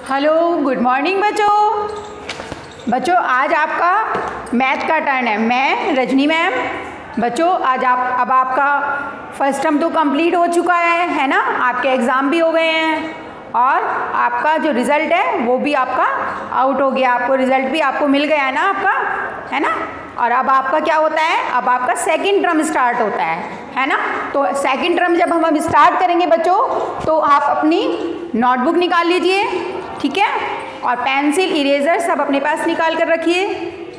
Hello, good morning बच्चों आज आपका मैथ का टर्न है। मैं रजनी मैम। बच्चों आज अब आपका फर्स्ट टर्म तो कंप्लीट हो चुका है ना। आपके एग्ज़ाम भी हो गए हैं और आपका जो रिज़ल्ट है वो भी आपका आउट हो गया। आपको रिज़ल्ट भी आपको मिल गया है ना आपका, है ना। और अब आपका क्या होता है, अब आपका सेकंड टर्म स्टार्ट होता है ना। तो सेकंड टर्म जब हम स्टार्ट करेंगे बच्चों, तो आप अपनी नोटबुक निकाल लीजिए, ठीक है, और पेंसिल इरेजर सब अपने पास निकाल कर रखिए,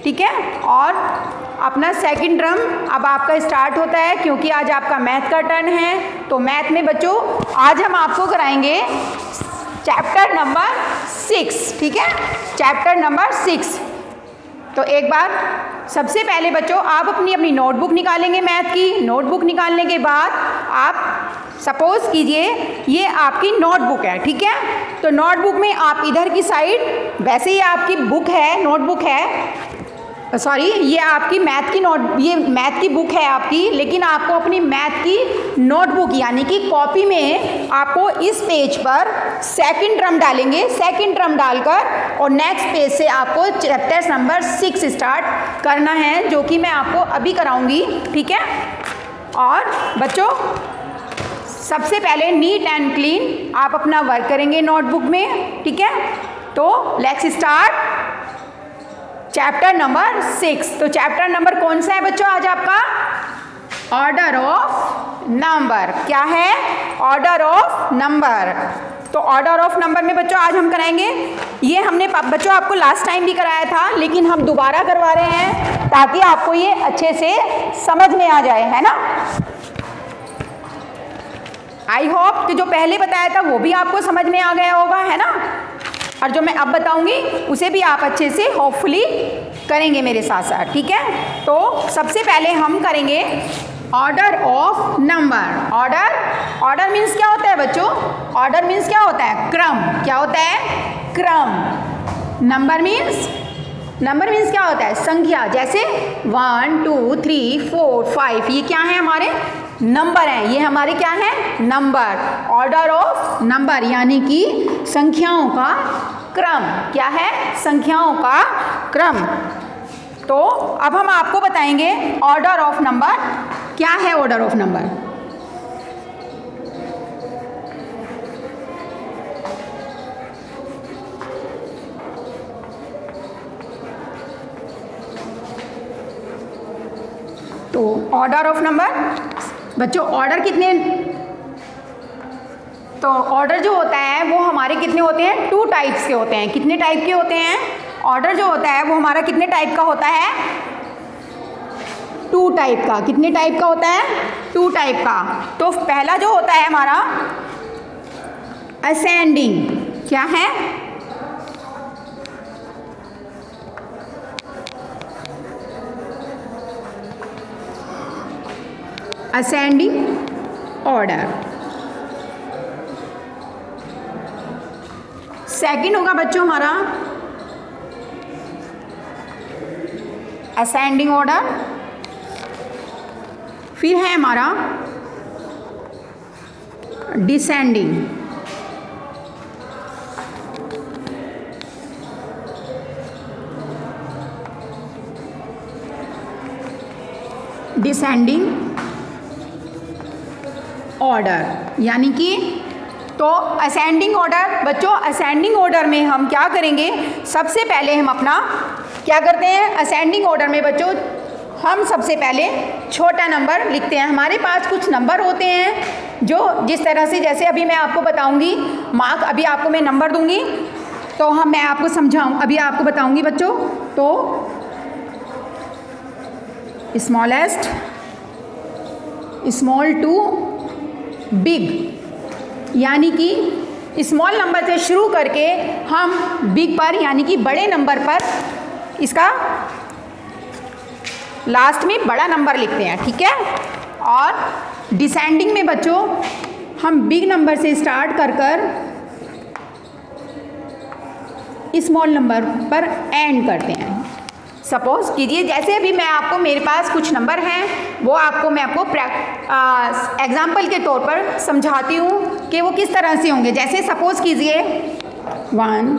ठीक है। और अपना सेकंड टर्म अब आपका स्टार्ट होता है, क्योंकि आज आपका मैथ का टर्न है। तो मैथ में बच्चों आज हम आपको कराएंगे चैप्टर नंबर 6, ठीक है, चैप्टर नंबर 6। तो एक बार सबसे पहले बच्चों आप अपनी नोटबुक निकालेंगे मैथ की। नोटबुक निकालने के बाद आप सपोज कीजिए ये आपकी नोटबुक है, ठीक है। तो नोटबुक में आप इधर की साइड, वैसे ये आपकी बुक है, नोटबुक है, सॉरी ये आपकी ये मैथ की बुक है आपकी, लेकिन आपको अपनी मैथ की नोटबुक यानी कि कॉपी में आपको इस पेज पर सेकंड टर्म डालेंगे। सेकंड टर्म डालकर और नेक्स्ट पेज से आपको चैप्टर नंबर 6 स्टार्ट करना है, जो कि मैं आपको अभी कराऊंगी, ठीक है। और बच्चों सबसे पहले नीट एंड क्लीन आप अपना वर्क करेंगे नोटबुक में, ठीक है। तो लेट्स स्टार्ट चैप्टर नंबर 6। तो चैप्टर नंबर कौन सा है बच्चों आज आपका? Order of number. क्या है? Order of number. तो ऑर्डर ऑफ नंबर में बच्चों आज हम कराएंगे, ये हमने बच्चों आपको लास्ट टाइम भी कराया था, लेकिन हम दोबारा करवा रहे हैं ताकि आपको ये अच्छे से समझ में आ जाए, है ना। आई होप कि जो पहले बताया था वो भी आपको समझ में आ गया होगा, है ना। और जो मैं अब बताऊंगी उसे भी आप अच्छे से होपफुली करेंगे मेरे साथ साथ, ठीक है। तो सबसे पहले हम करेंगे order of number. Order means क्या होता है बच्चों? ऑर्डर मीन्स क्या होता है? क्रम। क्या होता है? क्रम। नंबर मीन्स क्या होता है? संख्या। जैसे 1 2 3 4 5 ये क्या है? हमारे नंबर हैं। ये हमारे क्या है? नंबर। ऑर्डर ऑफ नंबर यानी कि संख्याओं का क्रम। क्या है? संख्याओं का क्रम। तो अब हम आपको बताएंगे ऑर्डर ऑफ नंबर क्या है। ऑर्डर ऑफ नंबर तो ऑर्डर ऑफ नंबर बच्चों ऑर्डर कितने, तो ऑर्डर जो होता है वो हमारे कितने होते हैं? 2 टाइप्स के होते हैं। कितने टाइप के होते हैं? ऑर्डर जो होता है वो हमारा कितने टाइप का होता है? 2 टाइप का। कितने टाइप का होता है? 2 टाइप का। तो पहला जो होता है हमारा असेंडिंग। क्या है? Ascending order. सेकंड होगा बच्चों हमारा असेंडिंग ऑर्डर। फिर है हमारा डिसेंडिंग। डिसेंडिंग ऑर्डर यानी कि तो असेंडिंग ऑर्डर बच्चों, असेंडिंग ऑर्डर में हम क्या करेंगे? सबसे पहले हम अपना क्या करते हैं? असेंडिंग ऑर्डर में बच्चों हम सबसे पहले छोटा नंबर लिखते हैं। हमारे पास कुछ नंबर होते हैं जो जिस तरह से, जैसे अभी मैं आपको बताऊंगी मार्क, अभी आपको मैं नंबर दूंगी तो मैं आपको समझाऊँ, अभी आपको बताऊंगी बच्चों। तो स्मॉलेस्ट, स्मॉल टू बिग, यानी कि स्मॉल नंबर से शुरू करके हम बिग पर यानी कि बड़े नंबर पर इसका लास्ट में बड़ा नंबर लिखते हैं, ठीक है। और डिसेंडिंग में बच्चों हम बिग नंबर से स्टार्ट कर स्मॉल नंबर पर एंड करते हैं। सपोज कीजिए जैसे अभी मैं आपको, मेरे पास कुछ नंबर हैं वो मैं आपको एग्जाम्पल के तौर पर समझाती हूँ कि वो किस तरह से होंगे। जैसे सपोज कीजिए 1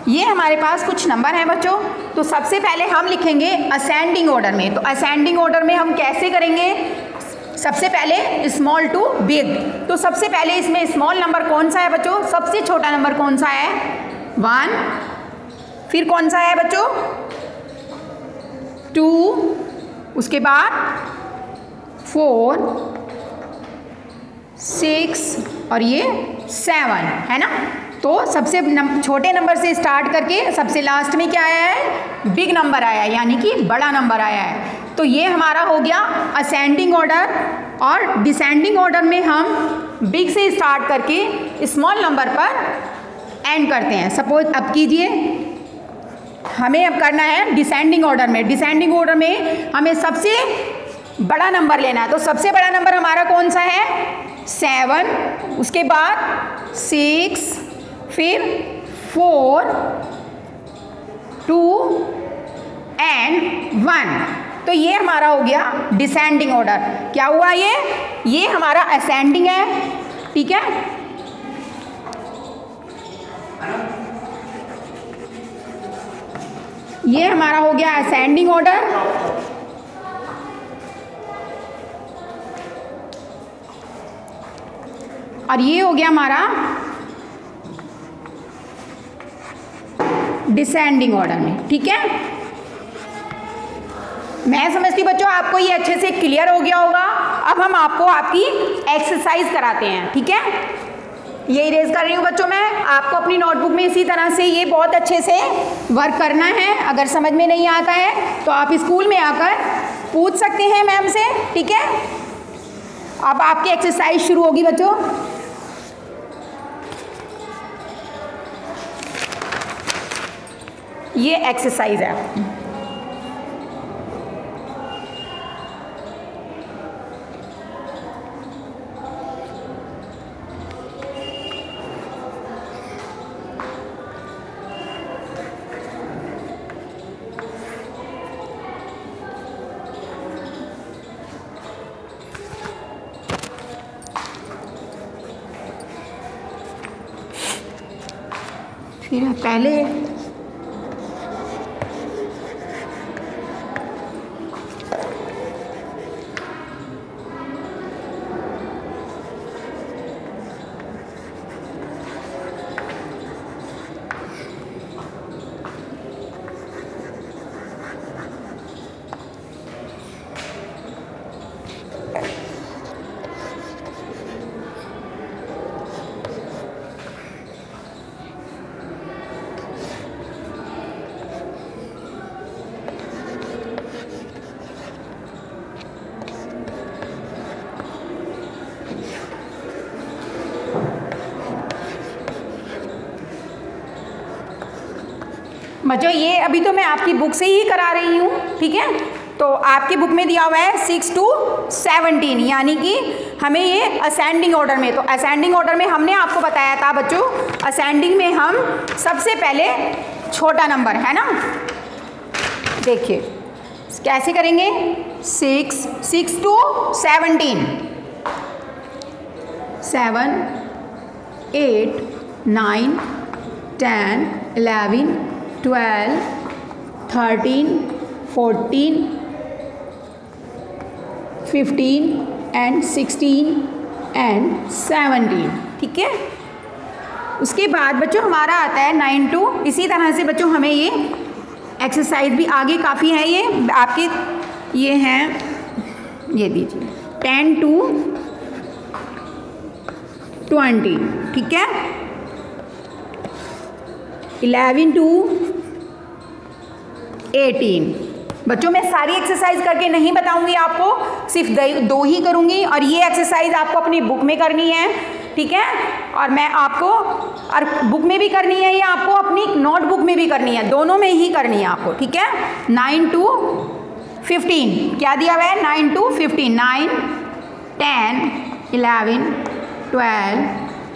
ये हमारे पास कुछ नंबर हैं बच्चों। तो सबसे पहले हम लिखेंगे असेंडिंग ऑर्डर में। तो असेंडिंग ऑर्डर में हम कैसे करेंगे? सबसे पहले स्मॉल टू बिग। तो सबसे पहले इसमें स्मॉल नंबर कौन सा है बच्चों? सबसे छोटा नंबर कौन सा है? 1। फिर कौन सा है बच्चों? 2। उसके बाद 4, 6 और ये 7 है ना। तो सबसे छोटे नंबर से स्टार्ट करके सबसे लास्ट में क्या आया है? बिग नंबर आया है, यानी कि बड़ा नंबर आया है। तो ये हमारा हो गया असेंडिंग ऑर्डर। और डिसेंडिंग ऑर्डर में हम बिग से स्टार्ट करके स्मॉल नंबर पर एंड करते हैं। सपोज अब कीजिए, हमें अब करना है डिसेंडिंग ऑर्डर में। डिसेंडिंग ऑर्डर में हमें सबसे बड़ा नंबर लेना है। तो सबसे बड़ा नंबर हमारा कौन सा है? 7। उसके बाद 6, फिर 4, 2 एंड 1। तो ये हमारा हो गया डिसेंडिंग ऑर्डर। क्या हुआ ये हमारा असेंडिंग है, ठीक है। ये हमारा हो गया असेंडिंग ऑर्डर। और ये हो गया हमारा डिसेंडिंग ऑर्डर में, ठीक है। मैं समझती हूँ बच्चों आपको ये अच्छे से क्लियर हो गया होगा। अब हम आपको आपकी एक्सरसाइज कराते हैं, ठीक है। ये इरेज कर रही हूँ बच्चों मैं। आपको अपनी नोटबुक में इसी तरह से ये बहुत अच्छे से वर्क करना है। अगर समझ में नहीं आता है तो आप स्कूल में आकर पूछ सकते हैं मैम से, ठीक है। अब आपकी एक्सरसाइज शुरू होगी बच्चों। ये एक्सरसाइज है। फिर पहले बच्चों ये अभी तो मैं आपकी बुक से ही करा रही हूँ, ठीक है। तो आपकी बुक में दिया हुआ है 6 to 17, यानी कि हमें ये असेंडिंग ऑर्डर में। तो असेंडिंग ऑर्डर में हमने आपको बताया था बच्चों, असेंडिंग में हम सबसे पहले छोटा नंबर है ना, देखिए कैसे करेंगे। 6 to 17, 7, 8, 9, 10, 11, 12, 13, 14, 15 and 16 and 17, ठीक है। उसके बाद बच्चों हमारा आता है 9 to, इसी तरह से बच्चों हमें ये एक्सरसाइज भी आगे काफ़ी है। ये आपके ये हैं, ये दीजिए 10 to 20, ठीक है। 11 to 18। बच्चों मैं सारी एक्सरसाइज करके नहीं बताऊंगी आपको, सिर्फ 2 ही करूंगी। और ये एक्सरसाइज आपको अपनी बुक में करनी है, ठीक है। और मैं आपको और बुक में भी करनी है, या आपको अपनी नोटबुक में भी करनी है, दोनों में ही करनी है आपको, ठीक है। 9 to 15 क्या दिया हुआ है? 9 to 15, 9, 10, 11, 12,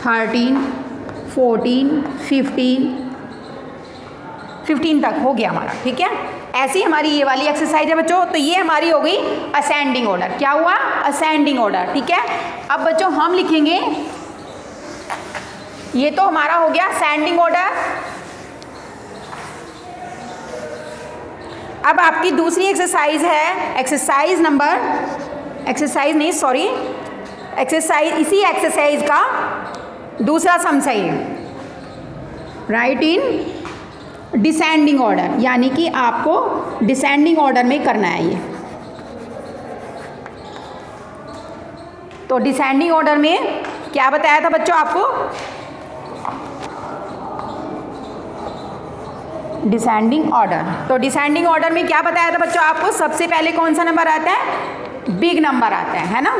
13, 14, 15, 15 तक हो गया हमारा, ठीक है। ऐसी हमारी ये वाली एक्सरसाइज है बच्चों। तो ये हमारी हो गई असेंडिंग ऑर्डर। क्या हुआ? असेंडिंग ऑर्डर, ठीक है। अब बच्चों हम लिखेंगे, ये तो हमारा हो गया असेंडिंग ऑर्डर। अब आपकी दूसरी एक्सरसाइज है, एक्सरसाइज इसी एक्सरसाइज का दूसरा सम सही है, राइट इन डिसेंडिंग ऑर्डर, यानी कि आपको डिसेंडिंग ऑर्डर में करना है ये। तो डिसेंडिंग ऑर्डर में क्या बताया था बच्चों आपको? डिसेंडिंग ऑर्डर, तो डिसेंडिंग ऑर्डर में क्या बताया था बच्चों आपको? सबसे पहले कौन सा नंबर आता है? बिग नंबर आता है ना।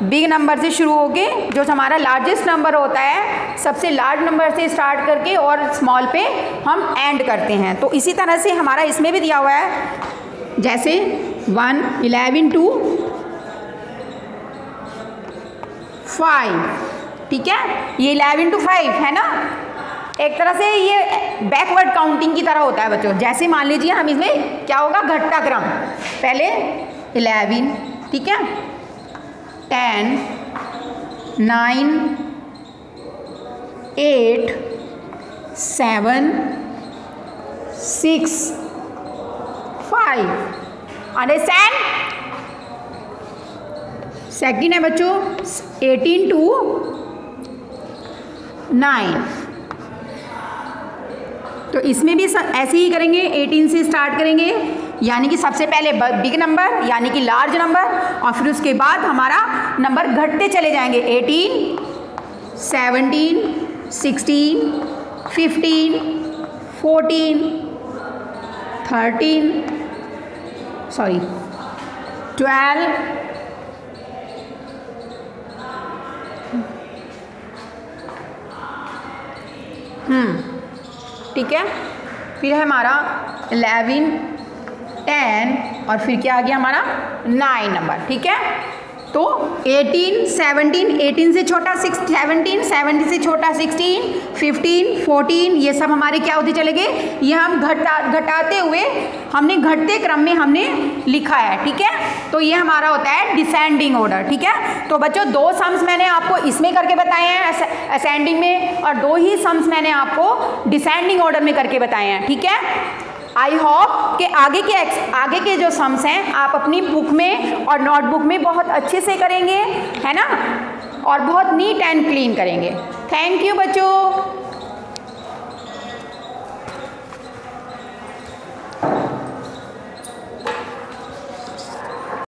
बिग नंबर से शुरू होके जो हमारा लार्जेस्ट नंबर होता है, सबसे लार्ज नंबर से स्टार्ट करके और स्मॉल पे हम एंड करते हैं। तो इसी तरह से हमारा इसमें भी दिया हुआ है, जैसे 1, 11 to 5, ठीक है। ये 11 to 5 है ना। एक तरह से ये बैकवर्ड काउंटिंग की तरह होता है बच्चों। जैसे मान लीजिए हम इसमें क्या होगा, घटता क्रम, पहले 11, ठीक है, 10, 9, 8, 7, 6, 5, अंडरस्टैंड। सेकंड है बच्चों 18 to 9, तो इसमें भी ऐसे ही करेंगे, 18 से स्टार्ट करेंगे, यानी कि सबसे पहले बिग नंबर यानी कि लार्ज नंबर, और फिर उसके बाद हमारा नंबर घटते चले जाएंगे। 18, 17, 16, 15, 14, 13, 12, ठीक है। फिर है हमारा 11, 10 और फिर क्या आ गया हमारा 9 नंबर, ठीक है। तो 18, 17, 18 से छोटा 17, 17 से छोटा 16, 15, 14, ये सब हमारे क्या होते चले गए, ये हम घटाते हुए हमने घटते क्रम में हमने लिखा है, ठीक है। तो ये हमारा होता है डिसेंडिंग ऑर्डर, ठीक है। तो बच्चों 2 सम्स मैंने आपको इसमें करके बताए हैं असेंडिंग में, और 2 ही सम्स मैंने आपको डिसेंडिंग ऑर्डर में करके बताए हैं, ठीक है। आई होप कि आगे के जो सम्स हैं आप अपनी बुक में और नोटबुक में बहुत अच्छे से करेंगे, है ना, और बहुत नीट एंड क्लीन करेंगे। थैंक यू बच्चों।